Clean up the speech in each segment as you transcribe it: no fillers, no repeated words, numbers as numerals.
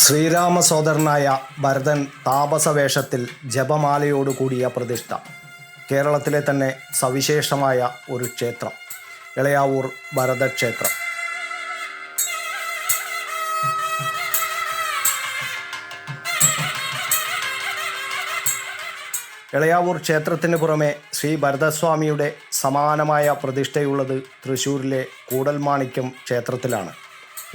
ശ്രീരാമസോദരനായ ഭരതൻ താപസവേഷത്തിൽ ജപമാലയോടുകൂടിയ പ്രതിഷ്ഠ. കേരളത്തിലെ തന്നെ സവിശേഷമായ ഒരു ക്ഷേത്രം എളയാവൂർ ഭരതക്ഷേത്രം. എളയാവൂർ ക്ഷേത്രത്തിന് പുറമെ ശ്രീ ഭരതസ്വാമിയുടെ സമാനമായ പ്രതിഷ്ഠയുള്ളത് തൃശ്ശൂരിലെ കൂടൽമാണിക്യം ക്ഷേത്രത്തിലാണ്.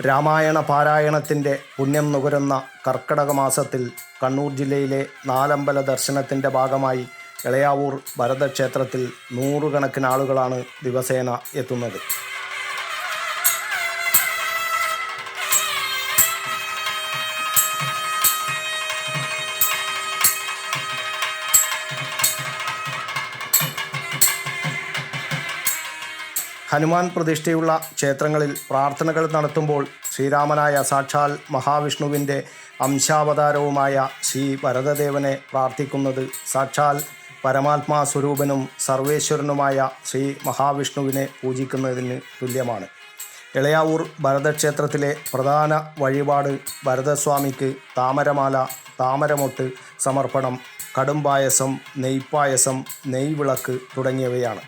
രാമായണ പാരായണത്തിൻ്റെ പുണ്യം നുകരുന്ന കർക്കടക മാസത്തിൽ കണ്ണൂർ ജില്ലയിലെ നാലമ്പല ദർശനത്തിൻ്റെ ഭാഗമായി എളയാവൂർ ഭരതക്ഷേത്രത്തിൽ നൂറുകണക്കിന് ആളുകളാണ് ദിവസേന എത്തുന്നത്. ഹനുമാൻ പ്രതിഷ്ഠയുള്ള ക്ഷേത്രങ്ങളിൽ പ്രാർത്ഥനകൾ നടത്തുമ്പോൾ ശ്രീരാമനായ സാക്ഷാൽ മഹാവിഷ്ണുവിൻ്റെ അംശാവതാരവുമായ ശ്രീ ഭരതദേവനെ പ്രാർത്ഥിക്കുന്നത് സാക്ഷാൽ പരമാത്മാ സ്വരൂപനും സർവേശ്വരനുമായ ശ്രീ മഹാവിഷ്ണുവിനെ പൂജിക്കുന്നതിന് തുല്യമാണ്. എളയാവൂർ ഭരതക്ഷേത്രത്തിലെ പ്രധാന വഴിപാട് ഭരതസ്വാമിക്ക് താമരമാല, താമരമൊട്ട് സമർപ്പണം, കടുംപായസം, നെയ്പായസം, നെയ്വിളക്ക് തുടങ്ങിയവയാണ്.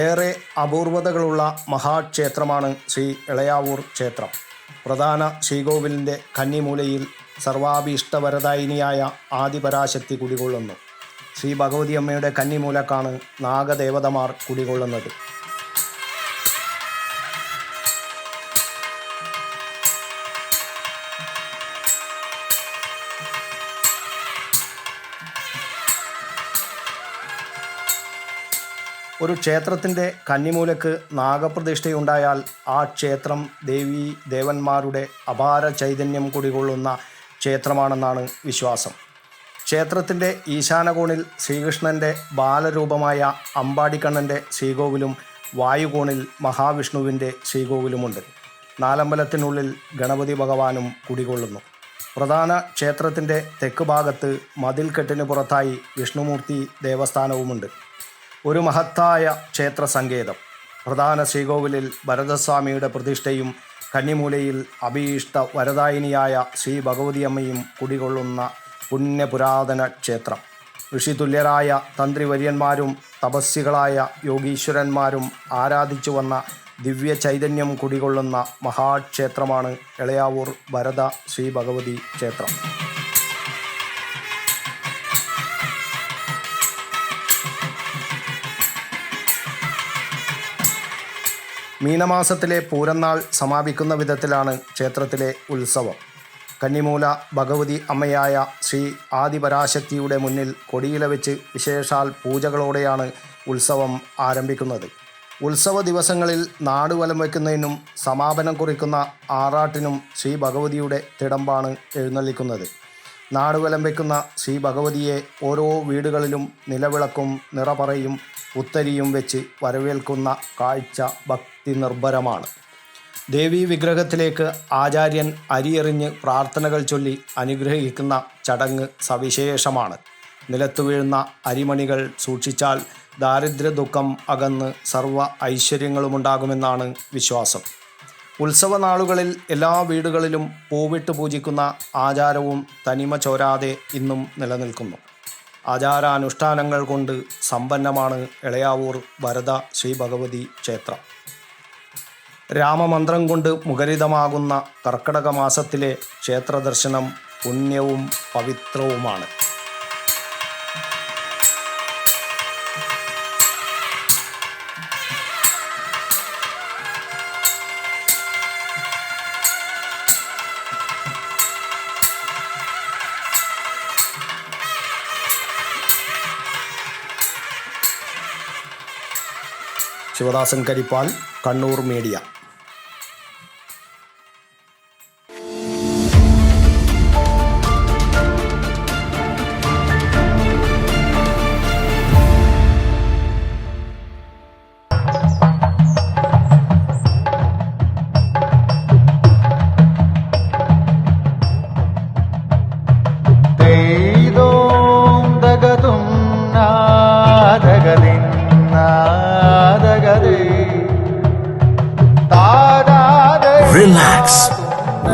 ഏറെ അപൂർവതകളുള്ള മഹാക്ഷേത്രമാണ് ശ്രീ എളയാവൂർ ക്ഷേത്രം. പ്രധാന ശ്രീകോവിലിൻ്റെ കന്നിമൂലയിൽ സർവാഭീഷ്ടവരദായിനിയായ ആദിപരാശക്തി കുടികൊള്ളുന്നു. ശ്രീ ഭഗവതി അമ്മയുടെ കന്നിമൂലക്കാണ് നാഗദേവതമാർ കുടികൊള്ളുന്നത്. ഒരു ക്ഷേത്രത്തിൻ്റെ കന്നിമൂലക്ക് നാഗപ്രതിഷ്ഠയുണ്ടായാൽ ആ ക്ഷേത്രം ദേവീ ദേവന്മാരുടെ അപാര ചൈതന്യം കുടികൊള്ളുന്ന ക്ഷേത്രമാണെന്നാണ് വിശ്വാസം. ക്ഷേത്രത്തിൻ്റെ ഈശാനകോണിൽ ശ്രീകൃഷ്ണൻ്റെ ബാലരൂപമായ അമ്പാടിക്കണ്ണൻ്റെ ശ്രീകോവിലും വായുകോണിൽ മഹാവിഷ്ണുവിൻ്റെ ശ്രീകോവിലുമുണ്ട്. നാലമ്പലത്തിനുള്ളിൽ ഗണപതി ഭഗവാനും കുടികൊള്ളുന്നു. പ്രധാന ക്ഷേത്രത്തിൻ്റെ തെക്ക് ഭാഗത്ത് മതിൽക്കെട്ടിന് പുറത്തായി വിഷ്ണുമൂർത്തി ദേവസ്ഥാനവുമുണ്ട്. ഒരു മഹത്തായ ക്ഷേത്ര സങ്കേതം. പ്രധാന ശ്രീകോവിലിൽ ഭരതസ്വാമിയുടെ പ്രതിഷ്ഠയും കന്നിമൂലയിൽ അഭീഷ്ട വരദായിനിയായ ശ്രീ ഭഗവതി അമ്മയും കുടികൊള്ളുന്ന പുണ്യപുരാതന ക്ഷേത്രം. ഋഷിതുല്യരായ തന്ത്രിവര്യന്മാരും തപസ്വികളായ യോഗീശ്വരന്മാരും ആരാധിച്ചു വന്ന ദിവ്യ ചൈതന്യം കുടികൊള്ളുന്ന മഹാക്ഷേത്രമാണ് എളയാവൂർ ഭരത ശ്രീ ഭഗവതി ക്ഷേത്രം. മീനമാസത്തിലെ പൂരനാൾ സമാപിക്കുന്ന വിധത്തിലാണ് ക്ഷേത്രത്തിലെ ഉത്സവം. കന്നിമൂല ഭഗവതി അമ്മയായ ശ്രീ ആദിപരാശക്തിയുടെ മുന്നിൽ കൊടിയില വെച്ച് വിശേഷാൽ പൂജകളോടെയാണ് ഉത്സവം ആരംഭിക്കുന്നത്. ഉത്സവ ദിവസങ്ങളിൽ നാടുവലം വയ്ക്കുന്നതിനും സമാപനം കുറിക്കുന്ന ആറാട്ടിനും ശ്രീ ഭഗവതിയുടെ തിടമ്പാണ് എഴുന്നള്ളിക്കുന്നത്. നാടുവലം വയ്ക്കുന്ന ശ്രീ ഭഗവതിയെ ഓരോ വീടുകളിലും നിലവിളക്കും നിറപറയും ഉത്തരിയും വെച്ച് വരവേൽക്കുന്ന കാഴ്ച ഭക്തി നിർഭരമാണ്. ദേവീ വിഗ്രഹത്തിലേക്ക് ആചാര്യൻ അരിയെറിഞ്ഞ് പ്രാർത്ഥനകൾ ചൊല്ലി അനുഗ്രഹിക്കുന്ന ചടങ്ങ് സവിശേഷമാണ്. നിലത്തു വീഴുന്ന അരിമണികൾ സൂക്ഷിച്ചാൽ ദാരിദ്ര്യ ദുഃഖം അകന്ന് സർവ്വ ഐശ്വര്യങ്ങളുമുണ്ടാകുമെന്നാണ് വിശ്വാസം. ഉത്സവ നാളുകളിൽ എല്ലാ വീടുകളിലും പൂവിട്ട് പൂജിക്കുന്ന ആചാരവും തനിമ ചോരാതെ ഇന്നും നിലനിൽക്കുന്നു. ആചാരാനുഷ്ഠാനങ്ങൾ കൊണ്ട് സമ്പന്നമാണ് എളയാവൂർ ഭരത ശ്രീ ഭഗവതി ക്ഷേത്രം. രാമമന്ത്രം കൊണ്ട് മുഖരിതമാകുന്ന കർക്കടക മാസത്തിലെ ക്ഷേത്രദർശനം പുണ്യവും പവിത്രവുമാണ്. Sivadasan Karippal, Kannur media. Relax.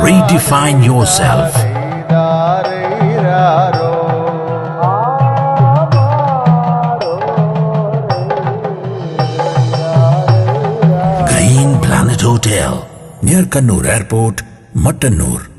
Redefine yourself. Green Planet Hotel near Kannur Airport, Mattannur.